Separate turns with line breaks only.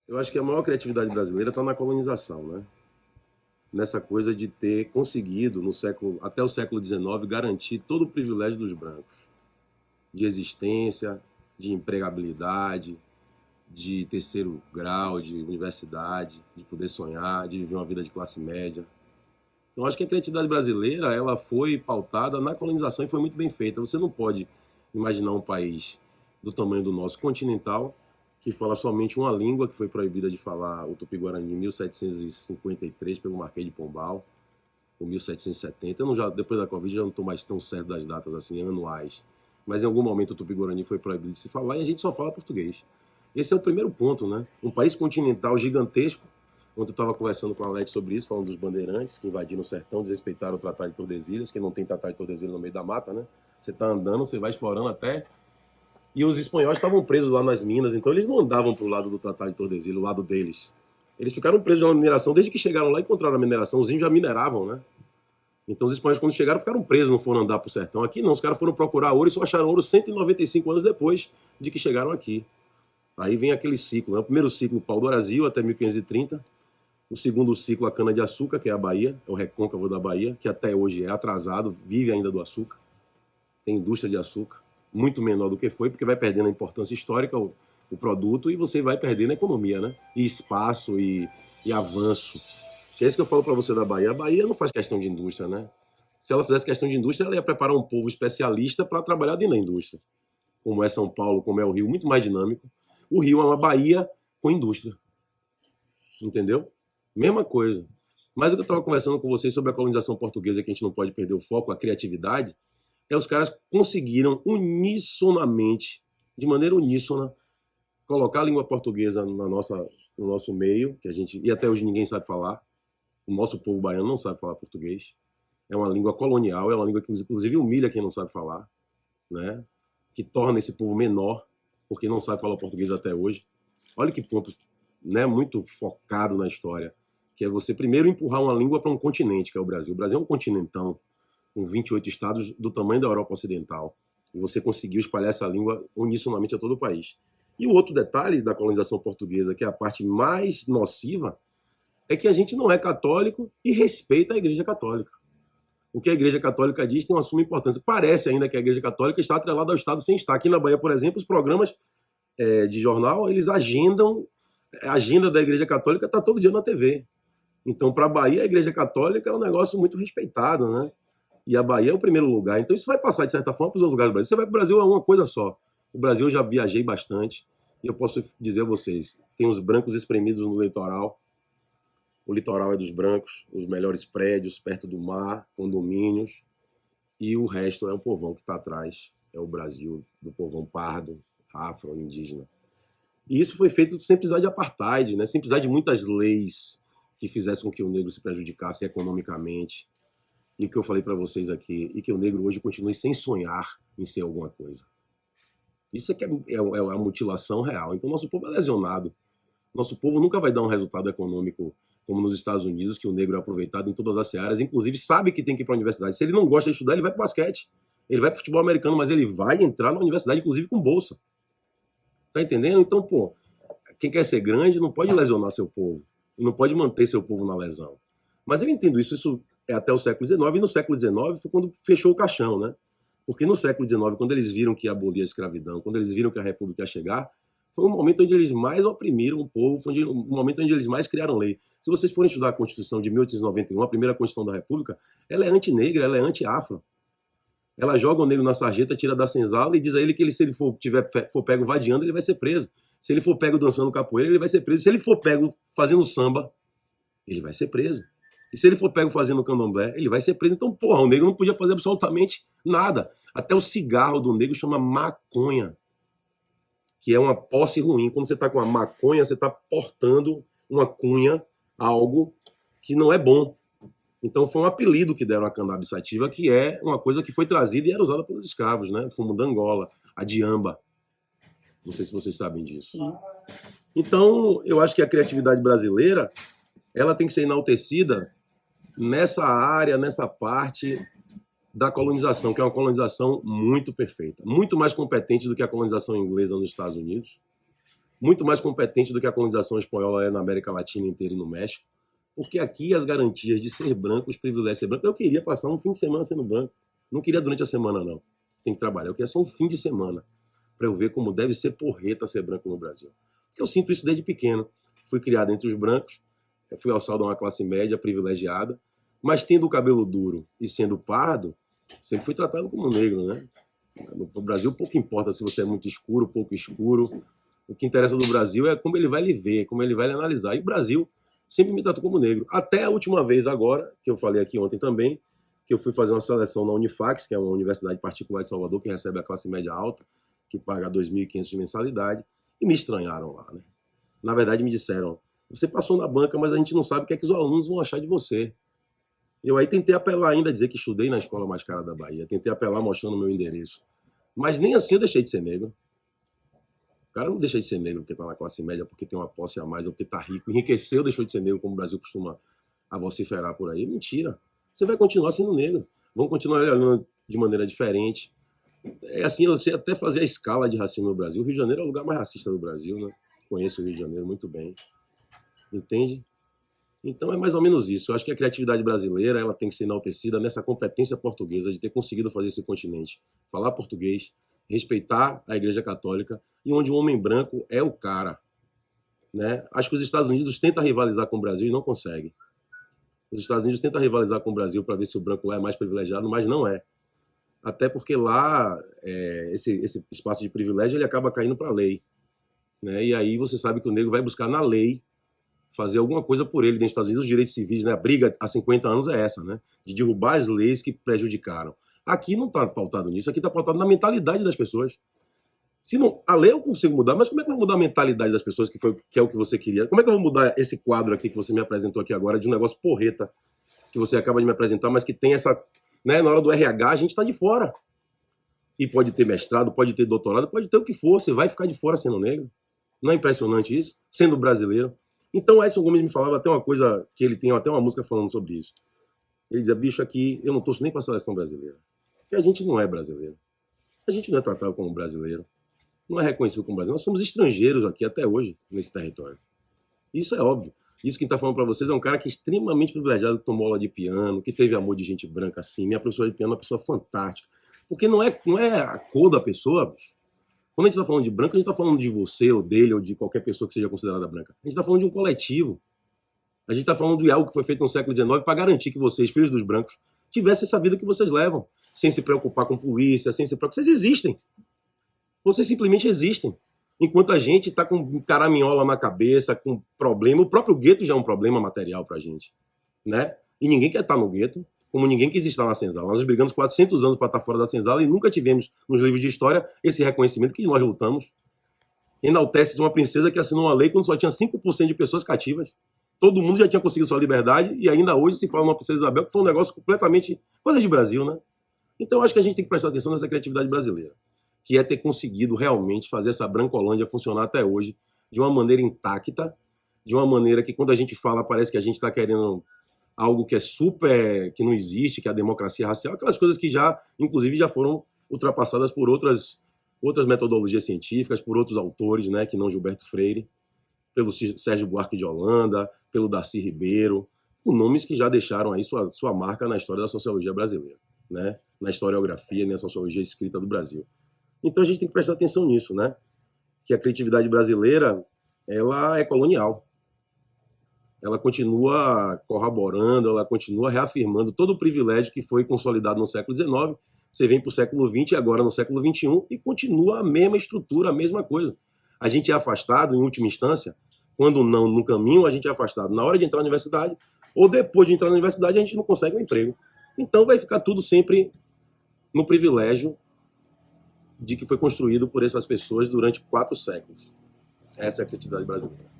Eu acho que a maior criatividade brasileira está na colonização, né? Nessa coisa de ter conseguido, até o século XIX, garantir todo o privilégio dos brancos, de existência, de empregabilidade, de terceiro grau, de universidade, de poder sonhar, de viver uma vida de classe média. Então, acho que a criatividade brasileira ela foi pautada na colonização e foi muito bem feita. Você não pode imaginar um país do tamanho do nosso continental que fala somente uma língua, que foi proibida de falar o Tupi-Guarani em 1753 pelo Marquês de Pombal, ou 1770. Depois da Covid, já não estou mais tão certo das datas assim, anuais. Mas em algum momento o Tupi-Guarani foi proibido de se falar e a gente só fala português. Esse é o primeiro ponto, né? Um país continental gigantesco. Ontem eu estava conversando com o Alex sobre isso, falando dos bandeirantes que invadiram o sertão, desrespeitaram o Tratado de Tordesilhas, que não tem Tratado de Tordesilhas no meio da mata, né? Você está andando, você vai explorando até. E os espanhóis estavam presos lá nas minas, então eles não andavam para o lado do Tratado de Tordesilhas, o lado deles. Eles ficaram presos na mineração desde que chegaram lá e encontraram a mineração. Os índios já mineravam, né? Então os espanhóis, quando chegaram, ficaram presos, não foram andar para o sertão. Aqui não, os caras foram procurar ouro e só acharam ouro 195 anos depois de que chegaram aqui. Aí vem aquele ciclo, né? O primeiro ciclo, o pau-do-Brasil, até 1530. O segundo ciclo, a cana-de-açúcar, que é a Bahia, é o recôncavo da Bahia, que até hoje é atrasado, vive ainda do açúcar. Tem indústria de açúcar, muito menor do que foi, porque vai perdendo a importância histórica o produto e você vai perdendo a economia, né? E espaço e avanço. Que é isso que eu falo para você da Bahia. A Bahia não faz questão de indústria, né? Se ela fizesse questão de indústria, ela ia preparar um povo especialista para trabalhar dentro da indústria. Como é São Paulo, como é o Rio, muito mais dinâmico. O Rio é uma Bahia com indústria. Entendeu? Mesma coisa. Mas o que eu estava conversando com vocês sobre a colonização portuguesa, que a gente não pode perder o foco, a criatividade, os caras conseguiram unisonamente, de maneira uníssona, colocar a língua portuguesa no nosso meio, que a gente, e até hoje ninguém sabe falar. O nosso povo baiano não sabe falar português. É uma língua colonial, é uma língua que inclusive humilha quem não sabe falar, né? Que torna esse povo menor, porque não sabe falar português até hoje. Olha que ponto, né, muito focado na história, que é você primeiro empurrar uma língua para um continente, que é o Brasil. O Brasil é um continentão, com 28 estados do tamanho da Europa Ocidental. E você conseguiu espalhar essa língua unissonamente a todo o país. E o outro detalhe da colonização portuguesa, que é a parte mais nociva, é que a gente não é católico e respeita a Igreja Católica. O que a Igreja Católica diz tem uma suma importância. Parece ainda que a Igreja Católica está atrelada ao Estado sem estar. Aqui na Bahia, por exemplo, os programas de jornal, eles agendam, a agenda da Igreja Católica está todo dia na TV. Então, para a Bahia, a Igreja Católica é um negócio muito respeitado, né? E a Bahia é o primeiro lugar. Então, isso vai passar, de certa forma, para os outros lugares do Brasil. Você vai para o Brasil, é uma coisa só. O Brasil eu já viajei bastante, e eu posso dizer a vocês, tem os brancos espremidos no litoral. O litoral é dos brancos, os melhores prédios, perto do mar, condomínios, e o resto é o povão que está atrás. É o Brasil do povão pardo, afro, indígena. E isso foi feito sem precisar de apartheid, né? Sem precisar de muitas leis que fizessem com que o negro se prejudicasse economicamente. E o que eu falei para vocês aqui, e que o negro hoje continue sem sonhar em ser alguma coisa. Isso é que é a mutilação real. Então, nosso povo é lesionado. Nosso povo nunca vai dar um resultado econômico como nos Estados Unidos, que o negro é aproveitado em todas as searas, inclusive sabe que tem que ir para a universidade. Se ele não gosta de estudar, ele vai para o basquete. Ele vai para o futebol americano, mas ele vai entrar na universidade, inclusive com bolsa. Tá entendendo? Então, pô, quem quer ser grande não pode lesionar seu povo. E não pode manter seu povo na lesão. Mas eu entendo isso é até o século XIX, e no século XIX foi quando fechou o caixão, né? Porque no século XIX, quando eles viram que ia abolir a escravidão, quando eles viram que a República ia chegar, foi um momento onde eles mais oprimiram o povo, foi um momento onde eles mais criaram lei. Se vocês forem estudar a Constituição de 1891, a primeira Constituição da República, ela é anti-negra, ela é anti-afro. Ela joga o negro na sarjeta, tira da senzala e diz a ele que se ele for pego vadiando, ele vai ser preso. Se ele for pego dançando capoeira, ele vai ser preso. Se ele for pego fazendo samba, ele vai ser preso. E se ele for pego fazendo candomblé, ele vai ser preso. Então, porra, o negro não podia fazer absolutamente nada. Até o cigarro do negro chama maconha, que é uma posse ruim. Quando você está com a maconha, você está portando uma cunha, algo que não é bom. Então foi um apelido que deram à cannabis sativa, que é uma coisa que foi trazida e era usada pelos escravos, né? O fumo da Angola, a diamba. Não sei se vocês sabem disso. Então, eu acho que a criatividade brasileira, ela tem que ser enaltecida nessa área, nessa parte da colonização, que é uma colonização muito perfeita, muito mais competente do que a colonização inglesa nos Estados Unidos, muito mais competente do que a colonização espanhola é na América Latina inteira e no México, porque aqui as garantias de ser branco, os privilégios de ser branco, eu queria passar um fim de semana sendo branco. Não queria durante a semana, não. Tem que trabalhar. Eu queria só um fim de semana para eu ver como deve ser porreta ser branco no Brasil. Porque eu sinto isso desde pequeno. Fui criado entre os brancos, fui alçado a uma classe média privilegiada, mas tendo o cabelo duro e sendo pardo, sempre fui tratado como negro, né? No Brasil pouco importa se você é muito escuro, pouco escuro. O que interessa do Brasil é como ele vai lhe ver, como ele vai lhe analisar. E o Brasil sempre me tratou como negro. Até a última vez agora, que eu falei aqui ontem também, que eu fui fazer uma seleção na Unifax, que é uma universidade particular de Salvador, que recebe a classe média alta, que paga 2.500 de mensalidade, e me estranharam lá, né? Na verdade, me disseram, você passou na banca, mas a gente não sabe o que é que os alunos vão achar de você. Eu aí tentei apelar ainda, dizer que estudei na escola mais cara da Bahia, tentei apelar mostrando o meu endereço. Mas nem assim eu deixei de ser negro. O cara não deixa de ser negro porque está na classe média, porque tem uma posse a mais, ou porque está rico. Enriqueceu, deixou de ser negro, como o Brasil costuma a vociferar por aí. Mentira. Você vai continuar sendo negro. Vão continuar olhando de maneira diferente. É assim, eu sei até fazer a escala de racismo no Brasil. O Rio de Janeiro é o lugar mais racista do Brasil, né? Conheço o Rio de Janeiro muito bem. Entende? Então é mais ou menos isso. Eu acho que a criatividade brasileira ela tem que ser enaltecida nessa competência portuguesa de ter conseguido fazer esse continente falar português, respeitar a Igreja Católica e onde o homem branco é o cara. Né? Acho que os Estados Unidos tentam rivalizar com o Brasil e não conseguem. Os Estados Unidos tentam rivalizar com o Brasil para ver se o branco lá é mais privilegiado, mas não é. Até porque lá esse espaço de privilégio ele acaba caindo para a lei. Né? E aí você sabe que o negro vai buscar na lei fazer alguma coisa por ele dentro dos Estados Unidos. Os direitos civis, né? A briga há 50 anos é essa, né? De derrubar as leis que prejudicaram. Aqui não está pautado nisso, aqui está pautado na mentalidade das pessoas. Se não, a lei eu consigo mudar, mas como é que eu vou mudar a mentalidade das pessoas, que é o que você queria? Como é que eu vou mudar esse quadro aqui que você me apresentou aqui agora, de um negócio porreta, que você acaba de me apresentar, mas que tem essa... Né, na hora do RH, a gente está de fora. E pode ter mestrado, pode ter doutorado, pode ter o que for, você vai ficar de fora sendo negro. Não é impressionante isso? Sendo brasileiro. Então, Edson Gomes me falava até uma coisa, que ele tem até uma música falando sobre isso. Ele dizia, bicho, aqui eu não torço nem para a seleção brasileira. Porque a gente não é brasileiro. A gente não é tratado como brasileiro. Não é reconhecido como brasileiro. Nós somos estrangeiros aqui até hoje, nesse território. Isso é óbvio. Isso que está falando para vocês é um cara que é extremamente privilegiado, que tomou aula de piano, que teve amor de gente branca assim. Minha professora de piano é uma pessoa fantástica. Porque não é a cor da pessoa, bicho. Quando a gente está falando de branco, a gente está falando de você, ou dele, ou de qualquer pessoa que seja considerada branca. A gente está falando de um coletivo. A gente está falando de algo que foi feito no século XIX para garantir que vocês, filhos dos brancos, tivessem essa vida que vocês levam, sem se preocupar com polícia, sem se preocupar. Vocês existem. Vocês simplesmente existem. Enquanto a gente está com caraminhola na cabeça, com problema. O próprio gueto já é um problema material para a gente. Né? E ninguém quer estar no gueto, como ninguém quis estar na senzala. Nós brigamos 400 anos para estar fora da senzala e nunca tivemos, nos livros de história, esse reconhecimento que nós lutamos. Enaltece uma princesa que assinou uma lei quando só tinha 5% de pessoas cativas. Todo mundo já tinha conseguido sua liberdade e ainda hoje se fala uma princesa Isabel, que foi um negócio completamente... coisa de Brasil, né? Então, acho que a gente tem que prestar atenção nessa criatividade brasileira, que é ter conseguido realmente fazer essa Brancolândia funcionar até hoje de uma maneira intacta, de uma maneira que quando a gente fala parece que a gente está querendo algo que é super, que não existe, que é a democracia racial, aquelas coisas que já, inclusive, já foram ultrapassadas por outras metodologias científicas, por outros autores, né, que não Gilberto Freire, pelo Sérgio Buarque de Holanda, pelo Darcy Ribeiro, com nomes que já deixaram aí sua marca na história da sociologia brasileira, né, na historiografia e na sociologia escrita do Brasil. Então a gente tem que prestar atenção nisso, né, que a criatividade brasileira, ela é colonial. Ela continua corroborando, ela continua reafirmando todo o privilégio que foi consolidado no século XIX. Você vem para o século XX, agora no século XXI, e continua a mesma estrutura, a mesma coisa. A gente é afastado, em última instância, quando não no caminho, a gente é afastado na hora de entrar na universidade, ou depois de entrar na universidade, a gente não consegue um emprego. Então vai ficar tudo sempre no privilégio de que foi construído por essas pessoas durante 4 séculos. Essa é a criatividade brasileira.